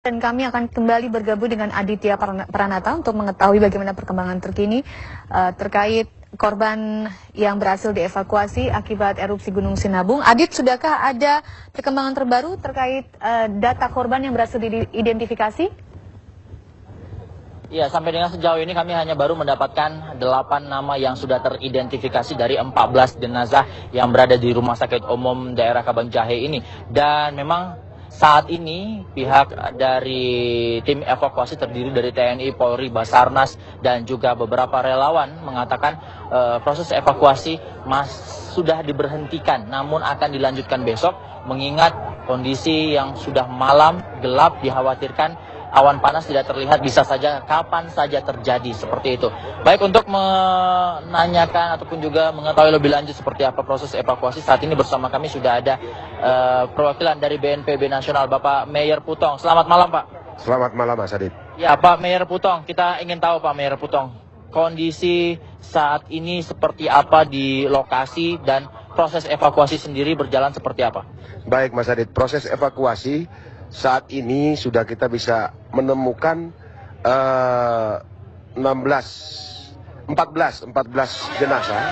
Dan kami akan kembali bergabung dengan Aditya Pranata untuk mengetahui bagaimana perkembangan terkini terkait korban yang berhasil dievakuasi akibat erupsi Gunung Sinabung. Adit, sudahkah ada perkembangan terbaru terkait data korban yang berhasil diidentifikasi? Ya, sampai dengan sejauh ini kami hanya baru mendapatkan 8 nama yang sudah teridentifikasi dari 14 jenazah yang berada di Rumah Sakit Umum Daerah Kabanjahe ini. Dan memang saat ini pihak dari tim evakuasi terdiri dari TNI, Polri, Basarnas, dan juga beberapa relawan mengatakan proses evakuasi sudah diberhentikan, namun akan dilanjutkan besok mengingat kondisi yang sudah malam, gelap, dikhawatirkan awan panas tidak terlihat, bisa saja kapan saja terjadi seperti itu. Baik, untuk menanyakan ataupun juga mengetahui lebih lanjut seperti apa proses evakuasi, saat ini bersama kami sudah ada perwakilan dari BNPB Nasional, Bapak Mayor Putong. Selamat malam, Pak. Selamat malam, Mas Adit. Ya, Pak Mayor Putong, kita ingin tahu, Pak Mayor Putong, kondisi saat ini seperti apa di lokasi dan proses evakuasi sendiri berjalan seperti apa? Baik, Mas Adit, proses evakuasi saat ini sudah kita bisa menemukan 14 jenazah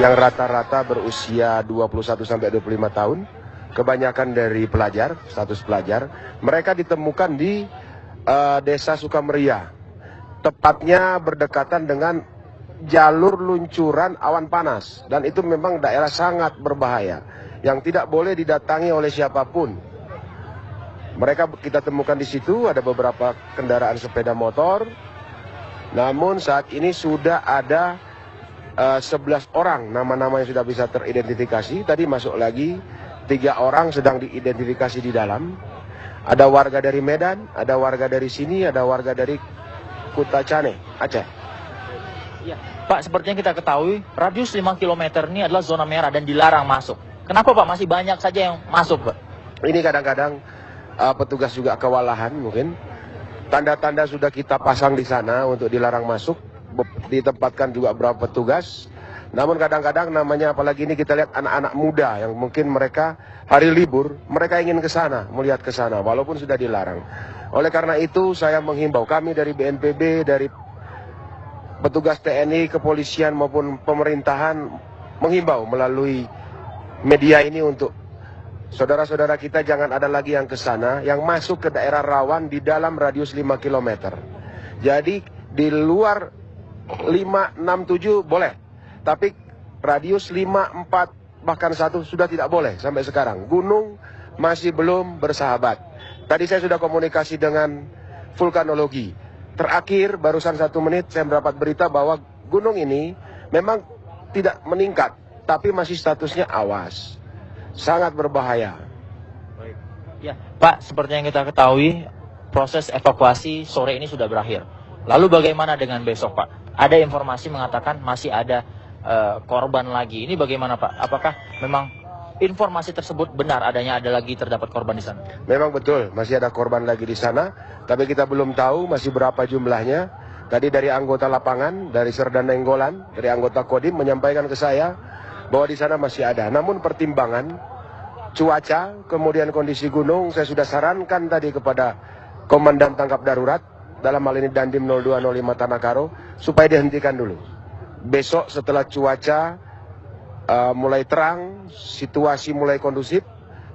yang rata-rata berusia 21 sampai 25 tahun. Kebanyakan dari pelajar, status pelajar. Mereka ditemukan di Desa Sukameria. Tepatnya berdekatan dengan jalur luncuran awan panas. Dan itu memang daerah sangat berbahaya yang tidak boleh didatangi oleh siapapun. Mereka kita temukan di situ ada beberapa kendaraan sepeda motor. Namun saat ini sudah ada 11 orang nama-nama yang sudah bisa teridentifikasi. Tadi masuk lagi 3 orang sedang diidentifikasi di dalam. Ada warga dari Medan, ada warga dari sini, ada warga dari Kutacane, Aceh. Ya, Pak, seperti yang kita ketahui, radius 5 km ini adalah zona merah dan dilarang masuk. Kenapa, Pak? Masih banyak saja yang masuk, Pak? Ini kadang-kadang petugas juga kewalahan mungkin. Tanda-tanda sudah kita pasang di sana untuk dilarang masuk. Ditempatkan juga beberapa petugas. Namun kadang-kadang namanya, apalagi ini kita lihat anak-anak muda yang mungkin mereka hari libur, mereka ingin ke sana, melihat ke sana, walaupun sudah dilarang. Oleh karena itu saya menghimbau, kami dari BNPB, dari petugas TNI, kepolisian maupun pemerintahan menghimbau melalui media ini untuk saudara-saudara kita jangan ada lagi yang ke sana, yang masuk ke daerah rawan di dalam radius 5 km. Jadi di luar 5, 6, 7 boleh. Tapi radius 5, 4, bahkan 1 sudah tidak boleh sampai sekarang. Gunung masih belum bersahabat. Tadi saya sudah komunikasi dengan vulkanologi. Terakhir barusan 1 menit saya mendapat berita bahwa gunung ini memang tidak meningkat, tapi masih statusnya awas. Sangat berbahaya. Ya, Pak, seperti yang kita ketahui, proses evakuasi sore ini sudah berakhir. Lalu bagaimana dengan besok, Pak? Ada informasi mengatakan masih ada korban lagi. Ini bagaimana, Pak? Apakah memang informasi tersebut benar adanya ada lagi terdapat korban di sana? Memang betul, masih ada korban lagi di sana, tapi kita belum tahu masih berapa jumlahnya. Tadi dari anggota lapangan, dari Serda Nenggolan, dari anggota Kodim menyampaikan ke saya bahwa di sana masih ada. Namun pertimbangan cuaca, kemudian kondisi gunung, saya sudah sarankan tadi kepada Komandan Tangkap Darurat, dalam hal ini Dandim 0205 Tanakaro, supaya dihentikan dulu. Besok setelah cuaca mulai terang, situasi mulai kondusif,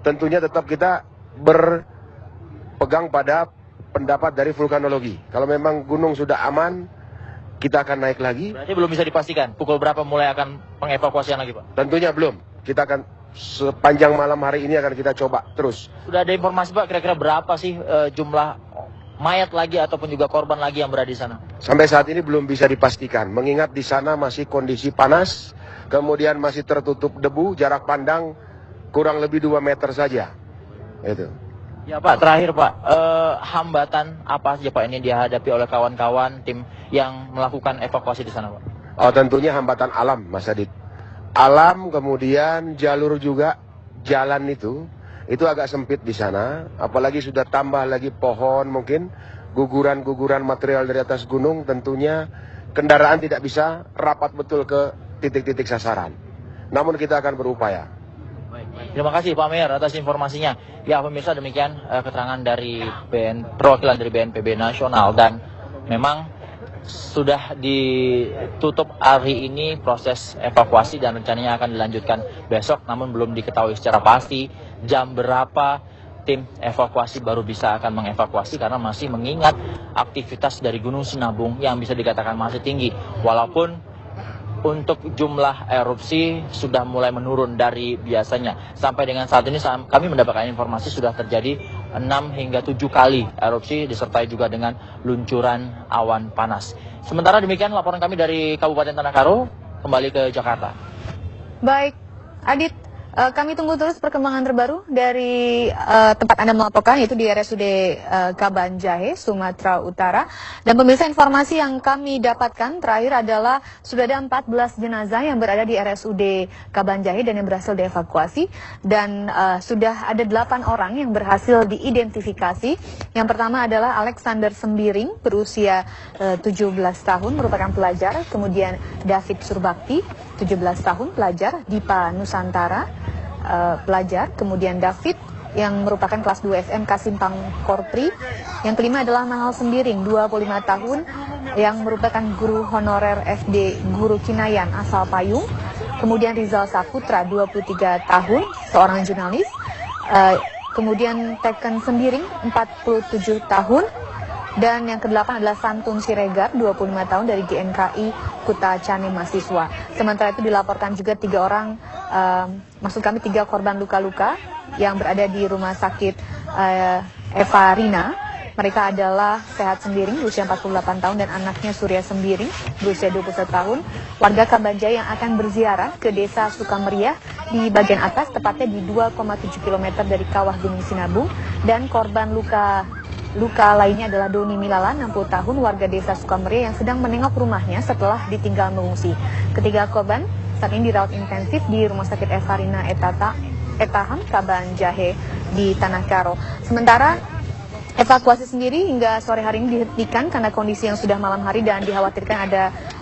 tentunya tetap kita berpegang pada pendapat dari vulkanologi. Kalau memang gunung sudah aman, kita akan naik lagi. Berarti belum bisa dipastikan pukul berapa mulai akan pengevakuasian lagi, Pak? Tentunya belum. Kita akan sepanjang malam hari ini akan kita coba terus. Sudah ada informasi, Pak, kira-kira berapa sih jumlah mayat lagi ataupun juga korban lagi yang berada di sana? Sampai saat ini belum bisa dipastikan. Mengingat di sana masih kondisi panas, kemudian masih tertutup debu, jarak pandang kurang lebih 2 meter saja. Itu. Ya, Pak, terakhir, Pak, hambatan apa saja, Pak, ini dihadapi oleh kawan-kawan tim yang melakukan evakuasi di sana, Pak? Oh, tentunya hambatan alam, Mas Adit. Alam, kemudian jalur juga, jalan itu agak sempit di sana. Apalagi sudah tambah lagi pohon mungkin, guguran-guguran material dari atas gunung, tentunya kendaraan tidak bisa rapat betul ke titik-titik sasaran. Namun kita akan berupaya. Baik. Terima kasih Pak Mayor atas informasinya. Ya pemirsa, demikian keterangan dari perwakilan dari BNPB Nasional, dan memang sudah ditutup hari ini proses evakuasi dan rencananya akan dilanjutkan besok, namun belum diketahui secara pasti jam berapa tim evakuasi baru bisa akan mengevakuasi karena masih mengingat aktivitas dari Gunung Sinabung yang bisa dikatakan masih tinggi. Walaupun untuk jumlah erupsi sudah mulai menurun dari biasanya. Sampai dengan saat ini kami mendapatkan informasi sudah terjadi 6 hingga 7 kali erupsi disertai juga dengan luncuran awan panas. Sementara demikian laporan kami dari Kabupaten Tanah Karo, kembali ke Jakarta. Baik, Adit, kami tunggu terus perkembangan terbaru dari tempat Anda melaporkan, yaitu di RSUD Kabanjahe, Sumatera Utara. Dan pemirsa, informasi yang kami dapatkan terakhir adalah sudah ada 14 jenazah yang berada di RSUD Kabanjahe dan yang berhasil dievakuasi. Dan sudah ada 8 orang yang berhasil diidentifikasi. Yang pertama adalah Alexander Sembiring, berusia 17 tahun, merupakan pelajar. Kemudian David Surbakti, 17 tahun, pelajar. Dipa Nusantara, pelajar. Kemudian David yang merupakan kelas 2 SMK Simpang Korpri. Yang kelima adalah Mahal Sembiring, 25 tahun, yang merupakan guru honorer SD Guru Kinayan asal Payung. Kemudian Rizal Saputra, 23 tahun, seorang jurnalis. Kemudian Teken Sembiring, 47 tahun. Dan yang kedelapan adalah Santun Siregar, 25 tahun, dari GNKI Kuta Cane mahasiswa. Sementara itu dilaporkan juga 3 orang, maksud kami 3 korban luka-luka yang berada di rumah sakit Eva Rina. Mereka adalah Sehat Sembiring, berusia 48 tahun, dan anaknya Surya Sembiring, berusia 21 tahun. Warga Kabanjahe yang akan berziarah ke desa Sukameriah di bagian atas, tepatnya di 2,7 km dari kawah Gunung Sinabung. Dan korban luka lainnya adalah Doni Milala, 60 tahun, warga desa Sukameriah yang sedang menengok rumahnya setelah ditinggal mengungsi. Ketiga korban saat ini dirawat intensif di Rumah Sakit Eva Rina Etaham Kabanjahe di Tanah Karo. Sementara evakuasi sendiri hingga sore hari ini dihentikan karena kondisi yang sudah malam hari dan dikhawatirkan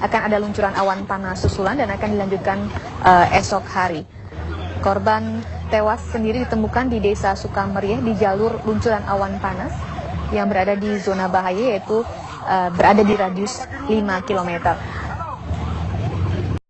akan ada luncuran awan panas susulan dan akan dilanjutkan esok hari. Korban tewas sendiri ditemukan di desa Sukameriah di jalur luncuran awan panas yang berada di zona bahaya, yaitu berada di radius 5 km.